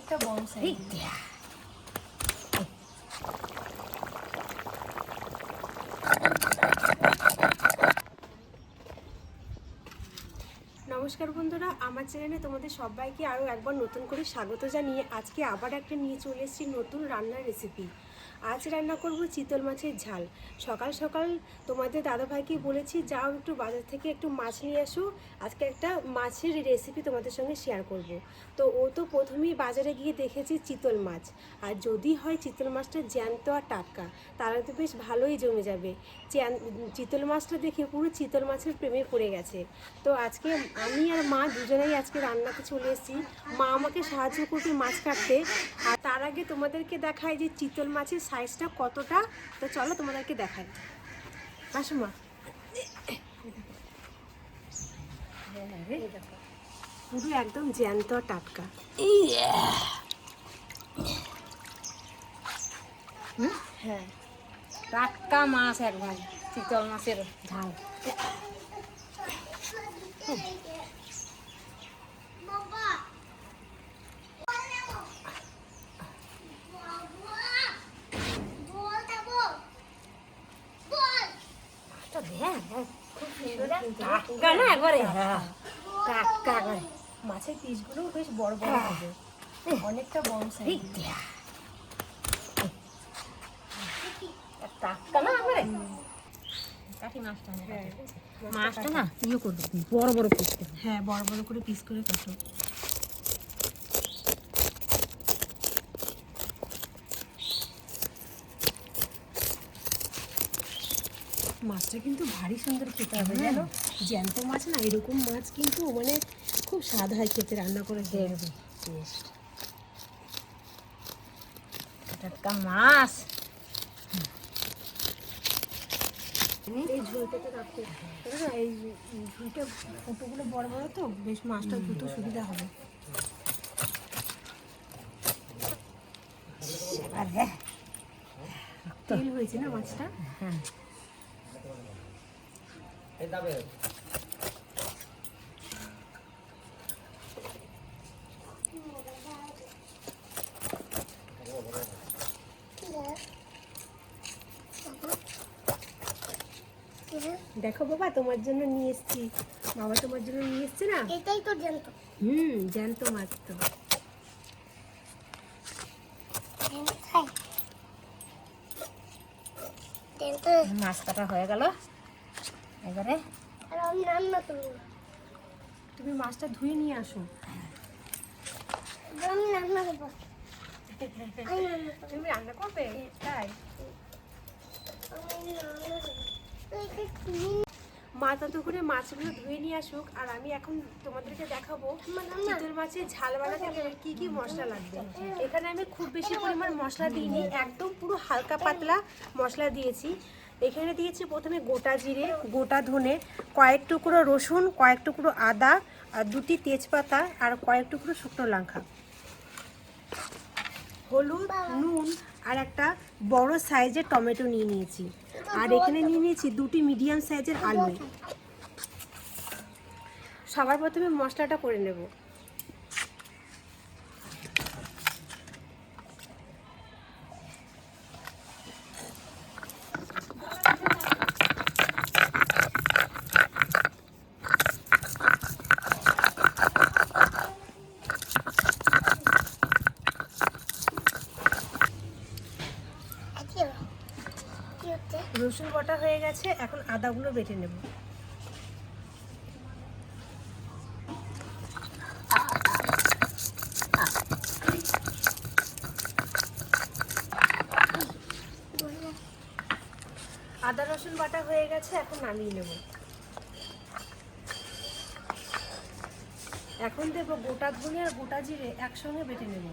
অনেকটা বড় সাইজ। নমস্কার বন্ধুরা, আমার চ্যানেলে তোমাদের সবাইকে আরও একবার নতুন করে স্বাগত জানিয়ে আজকে আবার একটা নিয়ে চলে এসেছি নতুন রান্নার রেসিপি। আজ রান্না করব চিতল মাছের ঝাল। সকাল সকাল তোমাদের দাদাভাইকে বলেছি যাও একটু বাজার থেকে একটু মাছ নিয়ে আসো, আজকে একটা মাছের রেসিপি তোমাদের সঙ্গে শেয়ার করব। তো ও তো প্রথমেই বাজারে গিয়ে দেখেছি চিতল মাছ, আর যদি হয় চিতল মাছটা জ্যান্ত আর টাটকা তাহলে তো বেশ ভালোই জমে যাবে। চিতল মাছটা দেখে পুরো চিতল মাছের প্রেমে পড়ে গেছে। তো আজকে আমি আর মা দুজনেই আজকে রান্নাতে চলে এসেছি। মা আমাকে সাহায্য করবে মাছ কাটতে, আর তার আগে তোমাদেরকে দেখায় যে চিতল মাছের সাইজটা কতটা। তো চলো তোমাদেরকে দেখাই। আসো মা, পুরো একদম জ্যান্ত টাটকা। হ্যাঁ, টাটকা মাছ একবার চিতল মাছের ঝাল। টাটকা না একবারে, টাটকা একবারে। মাছের পিসগুলো বেশ বড় বড় হবে, অনেকটা বড় সাইজ। টাটকা না একবারে। কাঠি মাছটা, মাছটা না ইয়ে করবে, বড় বড় পিস। হ্যাঁ, বড় বড় করে পিস করে কাটো। মাছটা কিন্তু ভারী সুন্দর খেতে হবে জানো। জ্যান্ত মাছ না, এরকম মাছ কিন্তু মানে খুব স্বাদ হয় খেতে, রান্না করে দেখবি টাটকা মাছ। এই ঝোলটাতে রাখতে না, এই ঝোলটা ফুটোগুলো বড় বড় তো বেশ মাছটা দ্রুত সুবিধা হবে। তেল হয়েছে না মাছটা। হ্যাঁ, দেখো বাবা, তোমার জন্য নিয়ে এসেছি। বাবা তোমার জন্য নিয়ে এসছে না। এটাই তো জ্যান্ত। জ্যান্ত মাছ তো। মাছ কাটা হয়ে গেল। এবারে আর আমি রান্না করবো। তুমি মাছটা ধুয়ে নিয়ে আসো। আমি রান্না করবো। তুমি রান্না করবে? তাই মা তত করে মাছগুলো ধুয়ে নিয়ে আসুক, আর আমি এখন তোমাদেরকে দেখাবো চিতল মাছের ঝাল বানাতে গেলে কি কি মশলা লাগবে। এখানে আমি খুব বেশি পরিমাণ মশলা দিইনি, একদম পুরো হালকা পাতলা মশলা দিয়েছি। এখানে দিয়েছি প্রথমে গোটা জিরে, গোটা ধনে, কয়েক টুকরো রসুন, কয়েক টুকরো আদা, আর 2টি তেজপাতা, আর কয়েক টুকরো শুকনো লঙ্কা, হলুদ, নুন, আর একটা বড় সাইজের টমেটো নিয়ে নিয়েছি। আর এখানে নিয়ে নিয়েছি 2টি মিডিয়াম সাইজের আলু। সবার প্রথমে মশলাটা করে নেব। রসুন বাটা হয়ে গেছে, এখন আদাগুলো বেটে নেব। আদা রসুন বাটা হয়ে গেছে, এখন নামিয়ে নেব। এখন দেবো গোটা ধনে আর গোটা জিরে একসঙ্গে বেটে নেব।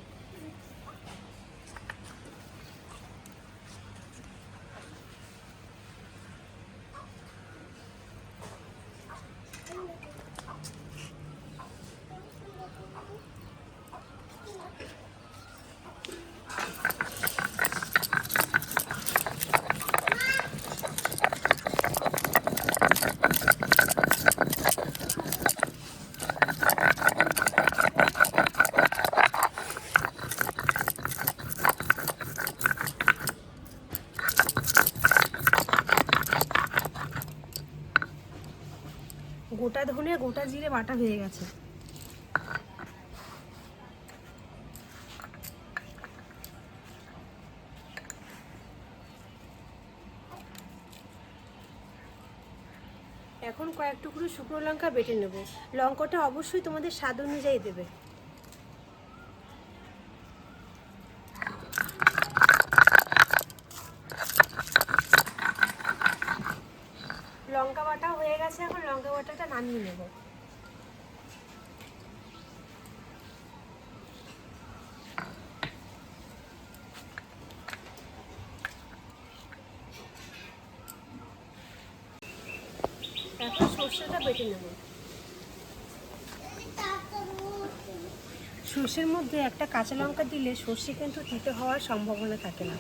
ধনে গোটা জিরে বাটা হয়ে গেছে। এখন কয়েক টুকরো শুকনো লঙ্কা বেটে নেব। লঙ্কাটা অবশ্যই তোমাদের স্বাদ অনুযায়ী দেবে। লঙ্কা বাটা হয়ে গেছে, এখন লঙ্কা বাটাটা নামিয়ে নেব। এখন সর্ষেটা বেটে নেব। সর্ষের মধ্যে একটা কাঁচা লঙ্কা দিলে সর্ষে কিন্তু তিতে হওয়ার সম্ভাবনা থাকে না।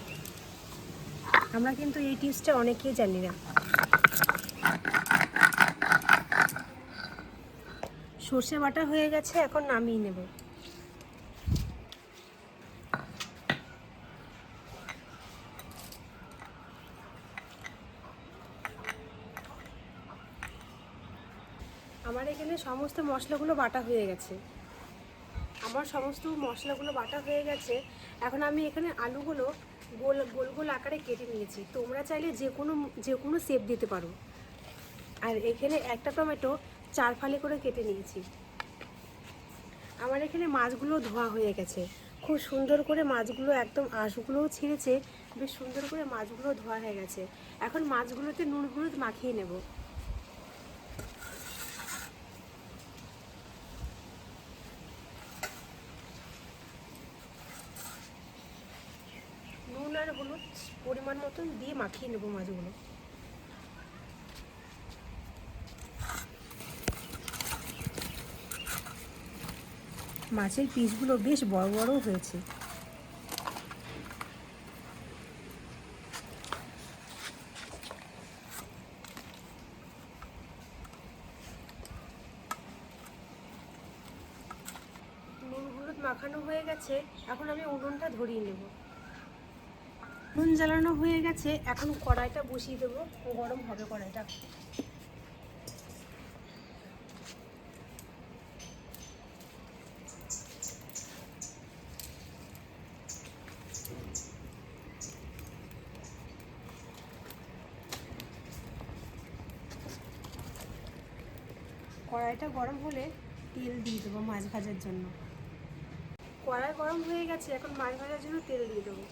আমরা কিন্তু এই টিপসটা অনেকেই জানি না। সর্ষে বাটা হয়ে গেছে, এখন নামিয়ে নেব। আমার এখানে সমস্ত মশলাগুলো বাটা হয়ে গেছে। এখন আমি এখানে আলুগুলো গোল গোল গোল আকারে কেটে নিয়েছি। তোমরা চাইলে যে কোনো শেপ দিতে পারো। আর এখানে একটা টমেটো 4 ফালি করে কেটে নিয়েছি। আমার এখানে মাছগুলো ধোয়া হয়ে গেছে। খুব সুন্দর করে মাছগুলো একদম আঁশগুলোও ছিঁড়েছে। বেশ সুন্দর করে মাছগুলো ধোয়া হয়ে গেছে। এখন মাছগুলোতে নুন হলুদ মাখিয়ে নেব। নুন আর হলুদ পরিমাণ মতন দিয়ে মাখিয়ে নেব মাছগুলো। মাছের পিসগুলো বেশ বড় বড় হয়েছে। নুন হলুদ মাখানো হয়ে গেছে, এখন আমি উনুনটা ধরিয়ে নেব। উনুন জ্বালানো হয়ে গেছে, এখন কড়াইটা বসিয়ে দেবো। গরম হবে কড়াইটা। কড়াইটা গরম হলে তেল দিয়ে দেবো মাছ ভাজার জন্য। কড়াই গরম হয়ে গেছে, এখন মাছ ভাজার জন্য তেল দিয়ে দেবো।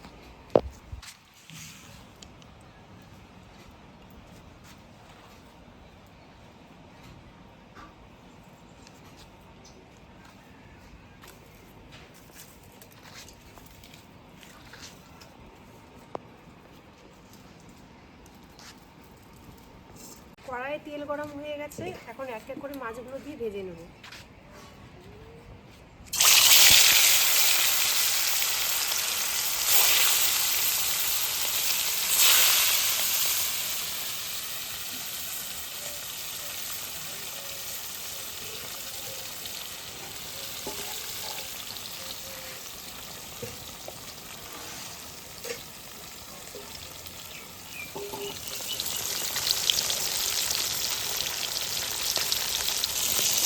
কড়াইয়ে তেল গরম হয়ে গেছে, এখন এক এক করে মাছগুলো দিয়ে ভেজে নেব।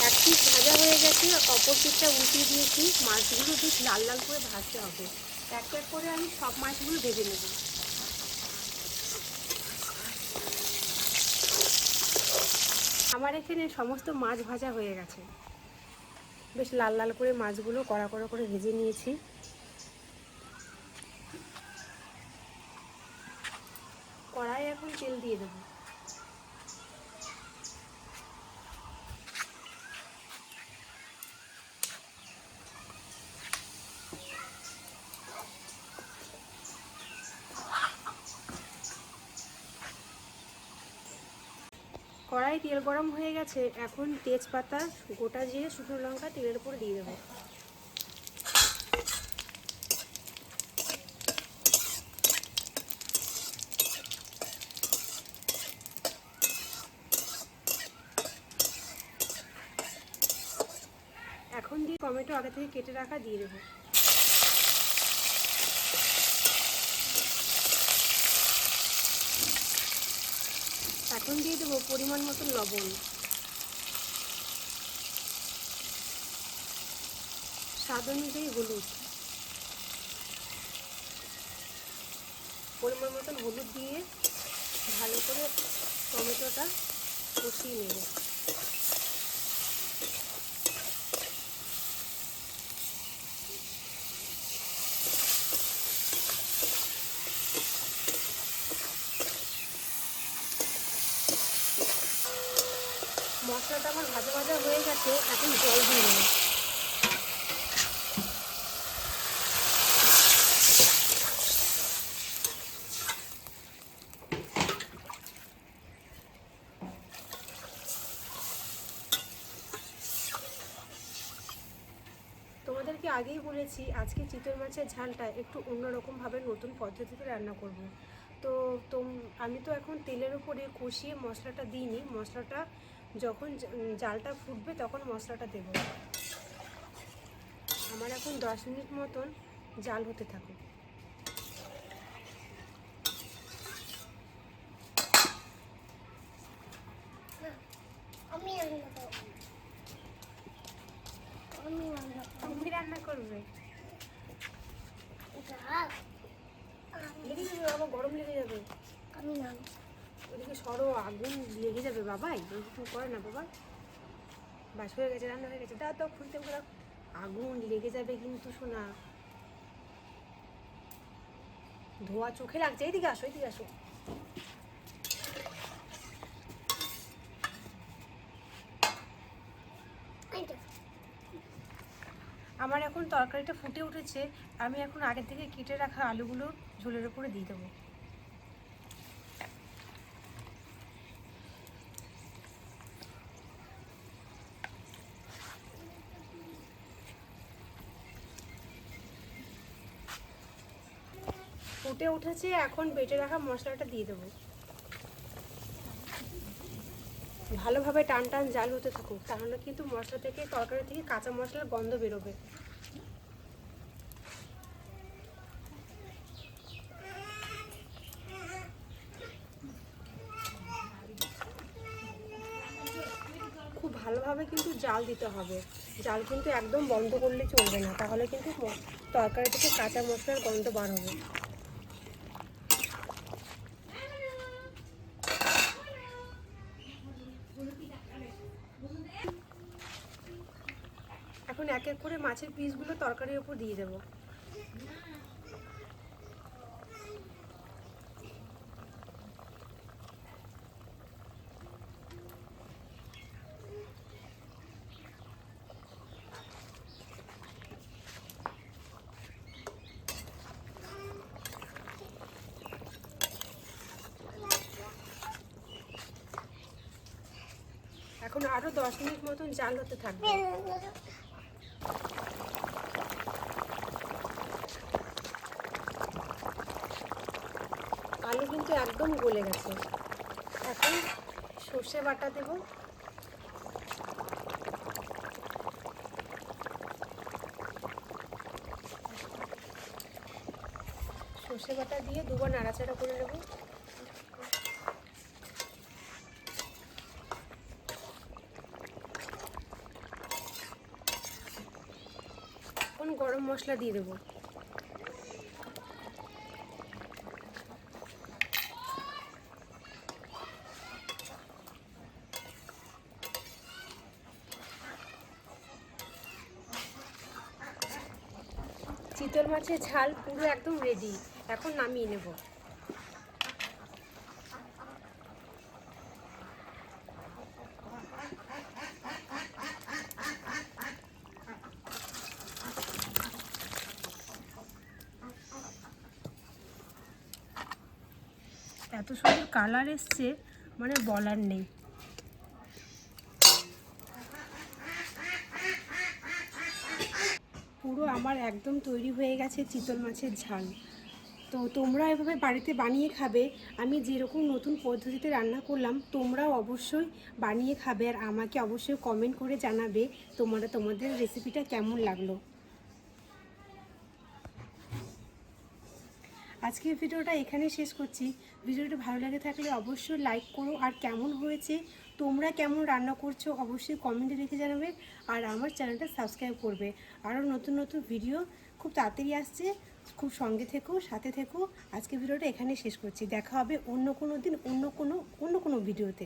এক পিস ভাজা হয়ে গেছে, অপর পিসটা উল্টিয়ে দিয়েছি। মাছগুলো বেশ লাল লাল করে ভাজতে হবে। এক এক করে আমি সব মাছগুলো ভেজে নেব। আমার এখানে সমস্ত মাছ ভাজা হয়ে গেছে। বেশ লাল লাল করে মাছগুলো কড়া কড়া করে ভেজে নিয়েছি। কড়াইয়ে এখন তেল দিয়ে দেবো। কড়াই তেল গরম হয়ে গেছে, এখন তেজপাতা গোটা জিরে শুকনো লঙ্কা তেলের উপর দিয়ে দেবো। এখন দিয়ে টমেটো আগে থেকে কেটে রাখা দিয়ে দেবো। এখন দিয়ে দেবো পরিমাণ মতো লবণ। স্বাদ অনুযায়ী হলুদ, পরিমাণ মতন হলুদ দিয়ে ভালো করে টমেটোটা কষিয়ে নেব। মশলাটা আমার ভাজা ভাজা হয়ে গেছে, এখন জল দিয়ে দেবো। তোমাদেরকে আগেই বলেছি আজকে চিতল মাছের ঝালটা একটু অন্যরকমভাবে নতুন পদ্ধতিতে রান্না করব। তো আমি তো এখন তেলের উপরে কষিয়ে মশলাটা দিইনি, মশলাটা যখন জালটা ফুটবে তখন মশলাটা দেব। আমার এখন 10 মিনিট মতন জাল হতে থাকুক। আমি রান্না করবো। আমি রান্না করবো। তুমি রান্না করবে? যাক, লেগে যাবে বাবা, গরম লেগে যাবে। আমি রান্না ওদিকে সরো, আগুন লেগে যাবে বাবাই, এরকম করে না বাবা। বাস হয়ে গেছে, রান্না হয়ে গেছে, দাও দাও খুলতে ঘোরা। আগুন লেগে যাবে কিন্তু সোনা, ধোয়া চোখে লাগছে। এইদিকে আসো, এইদিকে আসো। এইটা আমার এখন তরকারিটা ফুটে উঠেছে, আমি এখন আগে থেকে কেটে রাখা আলুগুলো ঝোলের উপরে দিয়ে দেবো। ফুটে উঠেছে, এখন বেটে রাখা মশলাটা দিয়ে দেবো। ভালোভাবে টান টান জাল হতে থাকুক, তাহলে কিন্তু মশলা থেকে, তরকারি থেকে কাঁচা মশলার গন্ধ বেরোবে। খুব ভালোভাবে কিন্তু জাল দিতে হবে, জাল কিন্তু একদম বন্ধ করলে চলবে না, তাহলে কিন্তু তরকারি থেকে কাঁচা মশলার গন্ধ বার হবে। এখন এক এক করে মাছের পিসগুলো তরকারির উপর দিয়ে দেবো। এখন আরো 10 মিনিট মতন জাল হতে থাকবে। আলু কিন্তু একদম গলে গেছে। এখন সর্ষে বাটা দেব, সর্ষে বাটা দিয়ে দুবার নাড়াচাড়া করে নেব। এখন গরম মশলা দিয়ে দেবো। চিতল মাছের ঝাল পুরো একদম রেডি, এখন নামিয়ে নেব। এত সুন্দর কালার এসছে, মানে বলার নেই। পুরো আমার একদম তৈরি হয়ে গেছে চিতল মাছের ঝাল। তো তোমরা এভাবে বাড়িতে বানিয়ে খাবে, আমি যেরকম নতুন পদ্ধতিতে রান্না করলাম তোমরাও অবশ্যই বানিয়ে খাবে, আর আমাকে অবশ্যই কমেন্ট করে জানাবে তোমাদের রেসিপিটা কেমন লাগলো। আজকের ভিডিওটা এখানে শেষ করছি। ভিডিওটা ভালো লেগে থাকলে অবশ্যই লাইক করো, আর কেমন হয়েছে, তোমরা কেমন রান্না করছো অবশ্যই কমেন্টে লিখে জানাবে, আর আমার চ্যানেলটা সাবস্ক্রাইব করবে। আরও নতুন নতুন ভিডিও খুব তাড়াতাড়ি আসছে, খুব সঙ্গে থেকো, সাথে থেকো। আজকে ভিডিওটা এখানে শেষ করছি, দেখা হবে অন্য কোনো দিন অন্য কোনো ভিডিওতে।